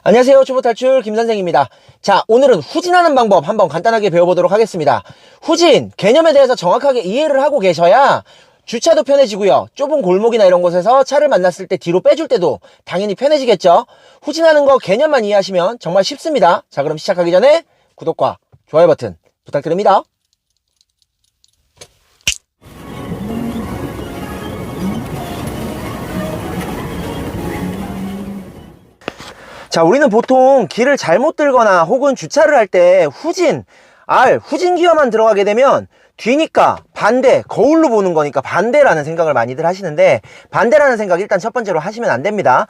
안녕하세요. 초보탈출 김선생입니다. 자, 오늘은 후진하는 방법 한번 간단하게 배워보도록 하겠습니다. 후진, 개념에 대해서 정확하게 이해를 하고 계셔야 주차도 편해지고요. 좁은 골목이나 이런 곳에서 차를 만났을 때 뒤로 빼줄 때도 당연히 편해지겠죠. 후진하는 거 개념만 이해하시면 정말 쉽습니다. 자, 그럼 시작하기 전에 구독과 좋아요 버튼 부탁드립니다. 자, 우리는 보통 길을 잘못 들거나 혹은 주차를 할 때 후진 기어만 들어가게 되면 뒤니까 반대, 거울로 보는 거니까 반대라는 생각을 많이들 하시는데, 반대라는 생각 일단 첫 번째로 하시면 안 됩니다.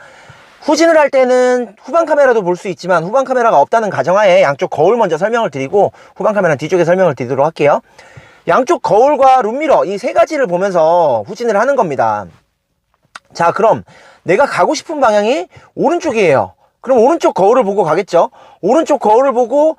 후진을 할 때는 후방 카메라도 볼 수 있지만 후방 카메라가 없다는 가정하에 양쪽 거울 먼저 설명을 드리고 후방 카메라는 뒤쪽에 설명을 드리도록 할게요. 양쪽 거울과 룸미러 이 세 가지를 보면서 후진을 하는 겁니다. 자, 그럼 내가 가고 싶은 방향이 오른쪽이에요. 그럼 오른쪽 거울을 보고 가겠죠. 오른쪽 거울을 보고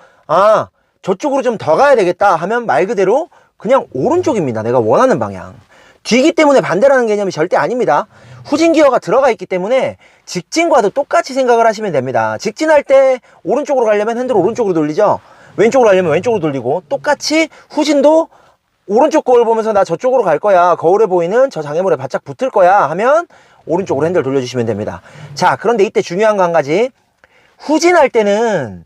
저쪽으로 좀 더 가야 되겠다 하면 말 그대로 그냥 오른쪽입니다. 내가 원하는 방향. 뒤기 때문에 반대라는 개념이 절대 아닙니다. 후진 기어가 들어가 있기 때문에 직진과도 똑같이 생각을 하시면 됩니다. 직진할 때 오른쪽으로 가려면 핸들 오른쪽으로 돌리죠. 왼쪽으로 가려면 왼쪽으로 돌리고, 똑같이 후진도 오른쪽 거울 보면서 나 저쪽으로 갈 거야, 거울에 보이는 저 장애물에 바짝 붙을 거야 하면 오른쪽으로 핸들 돌려주시면 됩니다. 자, 그런데 이때 중요한 거 한 가지. 후진할 때는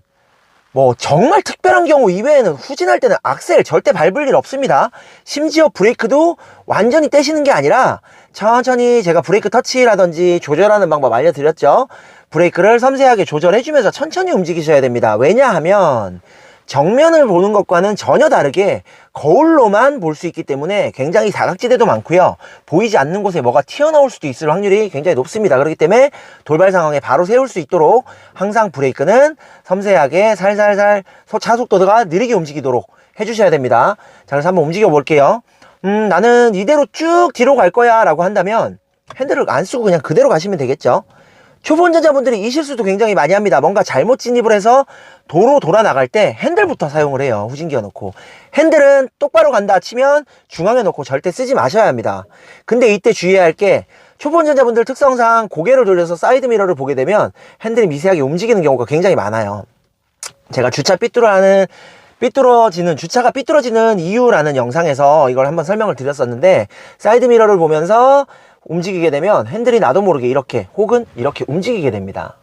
뭐 정말 특별한 경우 이외에는 후진할 때는 악셀 절대 밟을 일 없습니다. 심지어 브레이크도 완전히 떼시는 게 아니라 천천히, 제가 브레이크 터치라든지 조절하는 방법 알려드렸죠. 브레이크를 섬세하게 조절해주면서 천천히 움직이셔야 됩니다. 왜냐하면 정면을 보는 것과는 전혀 다르게 거울로만 볼 수 있기 때문에 굉장히 사각지대도 많고요. 보이지 않는 곳에 뭐가 튀어나올 수도 있을 확률이 굉장히 높습니다. 그렇기 때문에 돌발 상황에 바로 세울 수 있도록 항상 브레이크는 섬세하게 살살살 차속도가 느리게 움직이도록 해주셔야 됩니다. 자, 그래서 한번 움직여 볼게요. 나는 이대로 쭉 뒤로 갈 거야 라고 한다면 핸들을 안 쓰고 그냥 그대로 가시면 되겠죠. 초보 운전자분들이 이 실수도 굉장히 많이 합니다. 뭔가 잘못 진입을 해서 도로 돌아 나갈 때 핸들부터 사용을 해요. 후진기어 놓고. 핸들은 똑바로 간다 치면 중앙에 놓고 절대 쓰지 마셔야 합니다. 근데 이때 주의해야 할 게, 초보 운전자분들 특성상 고개를 돌려서 사이드미러를 보게 되면 핸들이 미세하게 움직이는 경우가 굉장히 많아요. 제가 주차가 삐뚤어지는 이유라는 영상에서 이걸 한번 설명을 드렸었는데, 사이드미러를 보면서 움직이게 되면 핸들이 나도 모르게 이렇게 혹은 이렇게 움직이게 됩니다.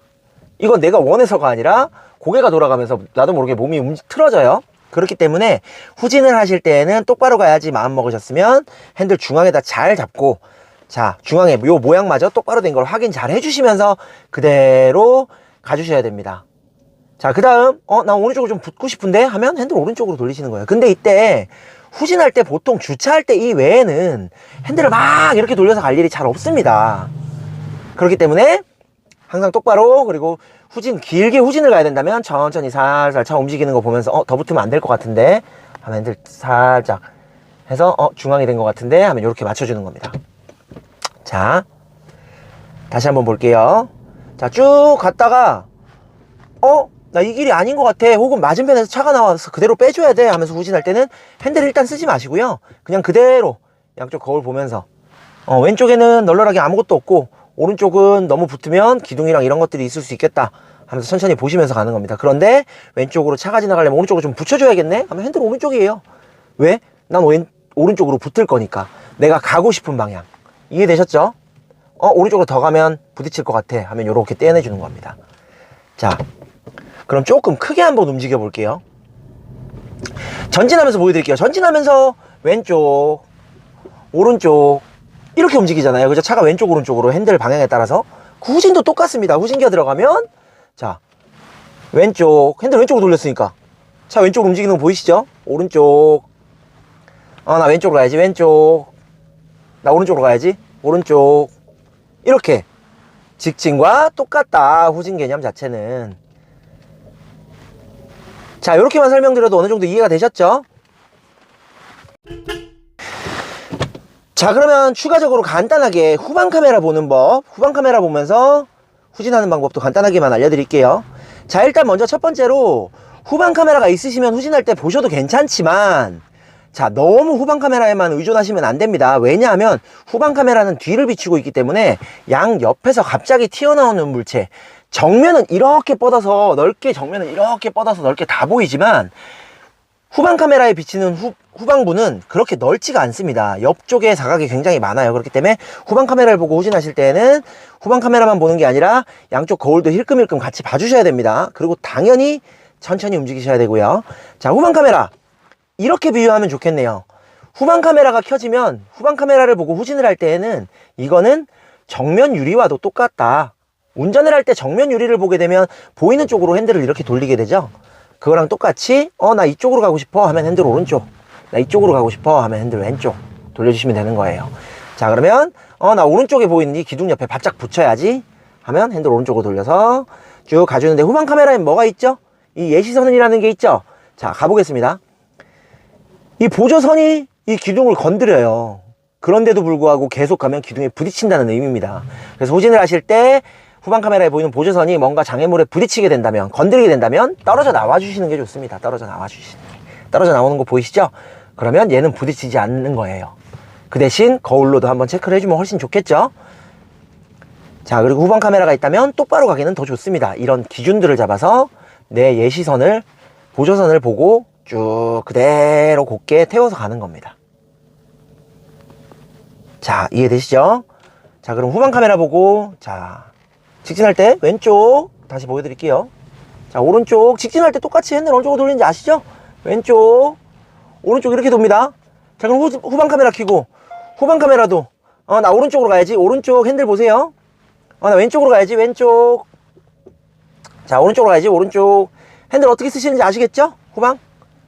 이건 내가 원해서가 아니라 고개가 돌아가면서 나도 모르게 몸이 틀어져요. 그렇기 때문에 후진을 하실 때에는 똑바로 가야지 마음 먹으셨으면 핸들 중앙에다 잘 잡고, 자, 중앙에 요 모양마저 똑바로 된 걸 확인 잘 해주시면서 그대로 가주셔야 됩니다. 자, 그 다음 나 오른쪽으로 좀 붙고 싶은데 하면 핸들 오른쪽으로 돌리시는 거예요. 근데 이때 후진할 때 보통 주차할 때 이 외에는 핸들을 막 이렇게 돌려서 갈 일이 잘 없습니다. 그렇기 때문에 항상 똑바로, 그리고 길게 후진을 가야 된다면 천천히 살살 차 움직이는 거 보면서 더 붙으면 안 될 것 같은데 하면 핸들 살짝 해서 중앙이 된 것 같은데 하면 이렇게 맞춰주는 겁니다. 자, 다시 한번 볼게요. 자, 쭉 갔다가 나 이 길이 아닌 것 같아, 혹은 맞은편에서 차가 나와서 그대로 빼줘야 돼 하면서 후진할 때는 핸들 일단 쓰지 마시고요. 그냥 그대로 양쪽 거울 보면서 왼쪽에는 널널하게 아무것도 없고 오른쪽은 너무 붙으면 기둥이랑 이런 것들이 있을 수 있겠다 하면서 천천히 보시면서 가는 겁니다. 그런데 왼쪽으로 차가 지나가려면 오른쪽으로 좀 붙여줘야겠네 하면 핸들 오른쪽이에요. 왜? 난 오른쪽으로 붙을 거니까. 내가 가고 싶은 방향. 이해되셨죠? 오른쪽으로 더 가면 부딪힐 것 같아 하면 이렇게 떼어내주는 겁니다. 자, 그럼 조금 크게 한번 움직여 볼게요. 전진하면서 보여드릴게요. 전진하면서 왼쪽, 오른쪽 이렇게 움직이잖아요. 그죠? 차가 왼쪽, 오른쪽으로 핸들 방향에 따라서. 후진도 똑같습니다. 후진기어 들어가면, 자, 핸들 왼쪽으로 돌렸으니까 차 왼쪽으로 움직이는 거 보이시죠? 오른쪽, 나 왼쪽으로 가야지. 왼쪽, 나 오른쪽으로 가야지. 오른쪽. 이렇게 직진과 똑같다, 후진 개념 자체는. 자, 이렇게만 설명드려도 어느 정도 이해가 되셨죠? 자, 그러면 추가적으로 간단하게 후방 카메라 보는 법, 후방 카메라 보면서 후진하는 방법도 간단하게만 알려드릴게요. 자, 일단 먼저 첫 번째로 후방 카메라가 있으시면 후진할 때 보셔도 괜찮지만, 자, 너무 후방 카메라에만 의존하시면 안 됩니다. 왜냐하면 후방 카메라는 뒤를 비추고 있기 때문에 양 옆에서 갑자기 튀어나오는 물체, 정면은 이렇게 뻗어서 넓게, 정면은 이렇게 뻗어서 넓게 다 보이지만 후방 카메라에 비치는 후방부는 그렇게 넓지가 않습니다. 옆쪽에 사각이 굉장히 많아요. 그렇기 때문에 후방 카메라를 보고 후진하실 때는 후방 카메라만 보는 게 아니라 양쪽 거울도 힐끔힐끔 같이 봐주셔야 됩니다. 그리고 당연히 천천히 움직이셔야 되고요. 자, 후방 카메라 이렇게 비유하면 좋겠네요. 후방 카메라가 켜지면 후방 카메라를 보고 후진을 할 때에는 이거는 정면 유리와도 똑같다. 운전을 할 때 정면 유리를 보게 되면 보이는 쪽으로 핸들을 이렇게 돌리게 되죠. 그거랑 똑같이 나 이쪽으로 가고 싶어 하면 핸들 오른쪽, 나 이쪽으로 가고 싶어 하면 핸들 왼쪽 돌려주시면 되는 거예요. 자, 그러면 나 오른쪽에 보이는 이 기둥 옆에 바짝 붙여야지 하면 핸들 오른쪽으로 돌려서 쭉 가주는데, 후방 카메라엔 뭐가 있죠? 이 예시선이라는 게 있죠. 자, 가보겠습니다. 이 보조선이 이 기둥을 건드려요. 그런데도 불구하고 계속 가면 기둥에 부딪힌다는 의미입니다. 그래서 후진을 하실 때 후방 카메라에 보이는 보조선이 뭔가 장애물에 부딪히게 된다면, 건드리게 된다면 떨어져 나와 주시는 게 좋습니다. 떨어져 나와 주시는 게. 떨어져 나오는 거 보이시죠? 그러면 얘는 부딪히지 않는 거예요. 그 대신 거울로도 한번 체크를 해주면 훨씬 좋겠죠? 자, 그리고 후방 카메라가 있다면 똑바로 가기는 더 좋습니다. 이런 기준들을 잡아서 내 예시선을, 보조선을 보고 쭉 그대로 곧게 태워서 가는 겁니다. 자, 이해되시죠? 자, 그럼 후방 카메라 보고, 자, 직진할 때 왼쪽 다시 보여드릴게요. 자, 오른쪽 직진할 때 똑같이 핸들 어느 쪽으로 돌리는지 아시죠? 왼쪽, 오른쪽 이렇게 돕니다. 자, 그럼 후방 카메라 켜고, 후방 카메라도 나 오른쪽으로 가야지. 오른쪽 핸들 보세요. 나 왼쪽으로 가야지. 왼쪽. 자, 오른쪽으로 가야지. 오른쪽 핸들 어떻게 쓰시는지 아시겠죠? 후방,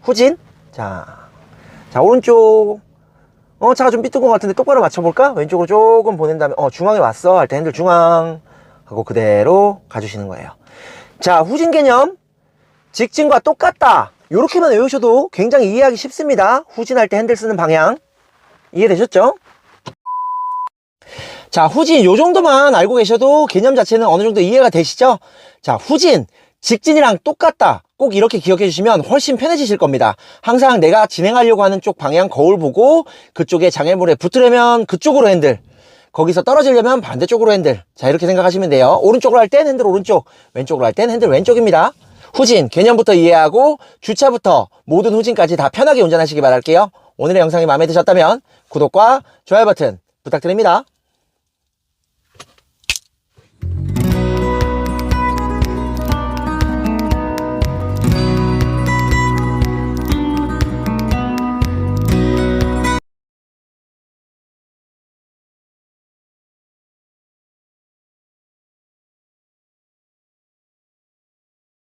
후진. 자, 오른쪽. 차가 좀 삐뚤은 것 같은데 똑바로 맞춰볼까? 왼쪽으로 조금 보낸 다음에 중앙에 왔어 할 때 핸들 중앙 하고 그대로 가주시는 거예요. 자, 후진 개념 직진과 똑같다. 요렇게만 외우셔도 굉장히 이해하기 쉽습니다. 후진할 때 핸들 쓰는 방향 이해되셨죠? 자, 후진 요 정도만 알고 계셔도 개념 자체는 어느 정도 이해가 되시죠? 자, 후진 직진이랑 똑같다. 꼭 이렇게 기억해 주시면 훨씬 편해지실 겁니다. 항상 내가 진행하려고 하는 쪽 방향 거울 보고 그쪽에 장애물에 붙으려면 그쪽으로 핸들, 거기서 떨어지려면 반대쪽으로 핸들. 자, 이렇게 생각하시면 돼요. 오른쪽으로 할 땐 핸들 오른쪽, 왼쪽으로 할 땐 핸들 왼쪽입니다. 후진 개념부터 이해하고 주차부터 모든 후진까지 다 편하게 운전하시기 바랄게요. 오늘의 영상이 마음에 드셨다면 구독과 좋아요 버튼 부탁드립니다.